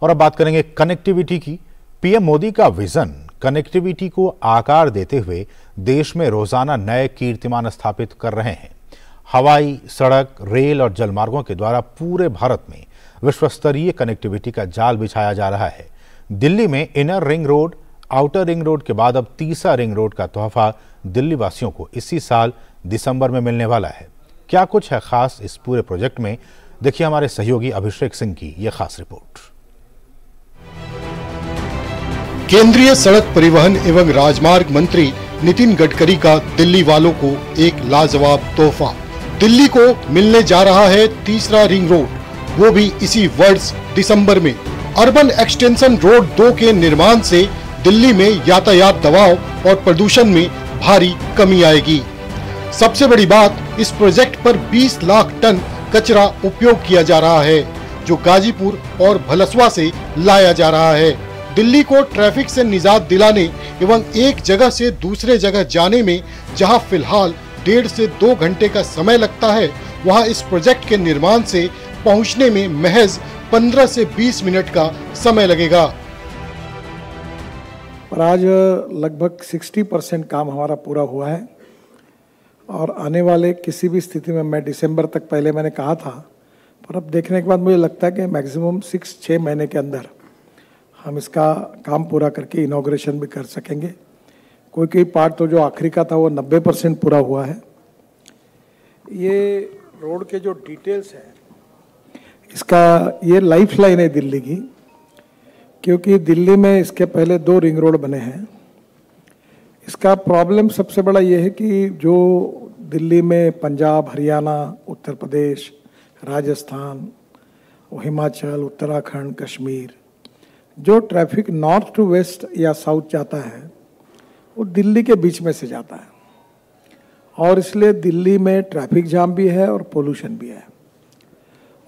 और अब बात करेंगे कनेक्टिविटी की। पीएम मोदी का विजन कनेक्टिविटी को आकार देते हुए देश में रोजाना नए कीर्तिमान स्थापित कर रहे हैं। हवाई, सड़क, रेल और जलमार्गों के द्वारा पूरे भारत में विश्वस्तरीय कनेक्टिविटी का जाल बिछाया जा रहा है। दिल्ली में inner ring road, outer ring road के बाद अब तीसरा रिंग रोड का तोहफा दिल्ली वासियों को इसी साल दिसंबर में मिलने वाला है। क्या कुछ है खास इस पूरे प्रोजेक्ट में, देखिए हमारे सहयोगी अभिषेक सिंह की यह खास रिपोर्ट। केंद्रीय सड़क परिवहन एवं राजमार्ग मंत्री नितिन गडकरी का दिल्ली वालों को एक लाजवाब तोहफा। दिल्ली को मिलने जा रहा है तीसरा रिंग रोड, वो भी इसी वर्ष दिसंबर में। अर्बन एक्सटेंशन रोड 2 के निर्माण से दिल्ली में यातायात दबाव और प्रदूषण में भारी कमी आएगी। सबसे बड़ी बात, इस प्रोजेक्ट पर 20 लाख टन कचरा उपयोग किया जा रहा है, जो गाजीपुर और भलसवा से लाया जा रहा है। दिल्ली को ट्रैफिक से निजात दिलाने एवं एक जगह से दूसरे जगह जाने में जहां फिलहाल 1.5 से 2 घंटे का समय लगता है, वहां इस प्रोजेक्ट के निर्माण से पहुंचने में महज 15 से 20 मिनट का समय लगेगा। पर आज लगभग 60% काम हमारा पूरा हुआ है और आने वाले किसी भी स्थिति में, मैं दिसंबर तक पहले मैंने कहा था, पर अब देखने के बाद मुझे लगता है कि मैक्सिमम 6-6 महीने के अंदर हम इसका काम पूरा करके इनॉग्रेशन भी कर सकेंगे। कोई पार्ट तो जो आखिरी का था वो 90% पूरा हुआ है। ये रोड के जो डिटेल्स हैं, इसका ये लाइफ लाइन है दिल्ली की, क्योंकि दिल्ली में इसके पहले 2 रिंग रोड बने हैं। इसका प्रॉब्लम सबसे बड़ा ये है कि जो दिल्ली में पंजाब, हरियाणा, उत्तर प्रदेश, राजस्थान, हिमाचल, उत्तराखंड, कश्मीर, जो ट्रैफिक नॉर्थ टू वेस्ट या साउथ जाता है वो दिल्ली के बीच में से जाता है और इसलिए दिल्ली में ट्रैफिक जाम भी है और पोल्यूशन भी है।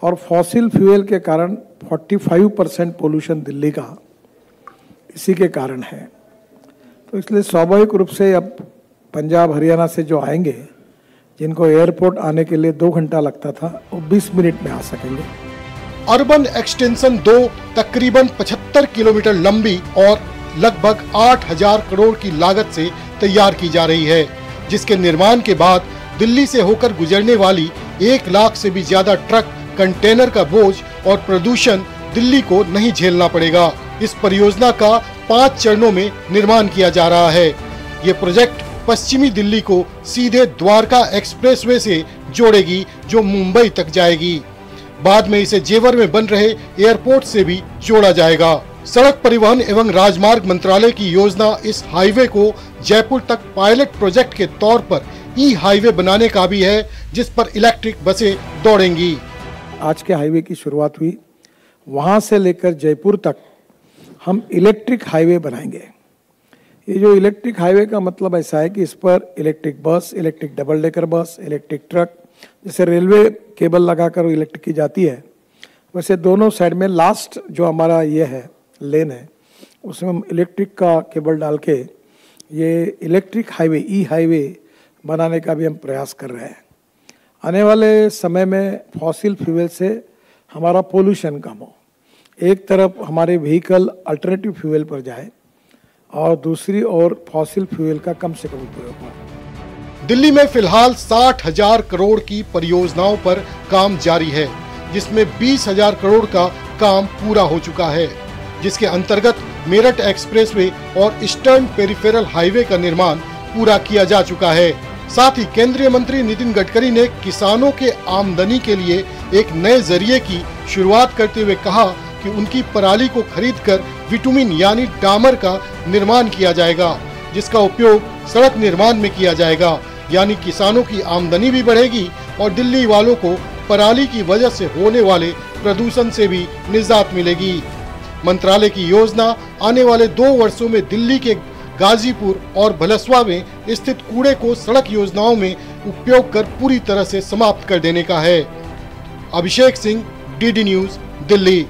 और फॉसिल फ्यूल के कारण 45% पोल्यूशन दिल्ली का इसी के कारण है। तो इसलिए स्वाभाविक रूप से अब पंजाब, हरियाणा से जो आएंगे, जिनको एयरपोर्ट आने के लिए 2 घंटा लगता था, वो 20 मिनट में आ सकेंगे। अर्बन एक्सटेंशन 2 तकरीबन 75 किलोमीटर लंबी और लगभग 8,000 करोड़ की लागत से तैयार की जा रही है, जिसके निर्माण के बाद दिल्ली से होकर गुजरने वाली 1 लाख से भी ज्यादा ट्रक, कंटेनर का बोझ और प्रदूषण दिल्ली को नहीं झेलना पड़ेगा। इस परियोजना का 5 चरणों में निर्माण किया जा रहा है। ये प्रोजेक्ट पश्चिमी दिल्ली को सीधे द्वारका एक्सप्रेसवे से जोड़ेगी, जो मुंबई तक जाएगी। बाद में इसे जेवर में बन रहे एयरपोर्ट से भी जोड़ा जाएगा। सड़क परिवहन एवं राजमार्ग मंत्रालय की योजना इस हाईवे को जयपुर तक पायलट प्रोजेक्ट के तौर पर ई हाईवे बनाने का भी है, जिस पर इलेक्ट्रिक बसें दौड़ेंगी। आज के हाईवे की शुरुआत हुई, वहां से लेकर जयपुर तक हम इलेक्ट्रिक हाईवे बनाएंगे। ये जो इलेक्ट्रिक हाईवे का मतलब ऐसा है कि इस पर electric bus, electric double decker bus, electric truck, जैसे रेलवे केबल लगाकर इलेक्ट्रिक की जाती है, वैसे दोनों साइड में लास्ट जो हमारा ये है लेन है, उसमें हम इलेक्ट्रिक का केबल डाल के ये इलेक्ट्रिक हाईवे, ई हाईवे बनाने का भी हम प्रयास कर रहे हैं। आने वाले समय में फॉसिल फ्यूल से हमारा पोल्यूशन कम हो, एक तरफ हमारे व्हीकल अल्टरनेटिव फ्यूल पर जाए और दूसरी ओर फॉसिल फ्यूल का कम से कम उपयोग हो। दिल्ली में फिलहाल 60,000 करोड़ की परियोजनाओं पर काम जारी है, जिसमें 20,000 करोड़ का काम पूरा हो चुका है, जिसके अंतर्गत मेरठ एक्सप्रेसवे और ईस्टर्न पेरिफेरल हाईवे का निर्माण पूरा किया जा चुका है। साथ ही केंद्रीय मंत्री नितिन गडकरी ने किसानों के आमदनी के लिए एक नए जरिए की शुरुआत करते हुए कहा कि उनकी पराली को खरीदकर विटामिन यानी डामर का निर्माण किया जाएगा, जिसका उपयोग सड़क निर्माण में किया जाएगा। यानी किसानों की आमदनी भी बढ़ेगी और दिल्ली वालों को पराली की वजह से होने वाले प्रदूषण से भी निजात मिलेगी। मंत्रालय की योजना आने वाले 2 वर्षों में दिल्ली के गाजीपुर और भलसवा में स्थित कूड़े को सड़क योजनाओं में उपयोग कर पूरी तरह से समाप्त कर देने का है। Abhishek Singh, DD news, Delhi.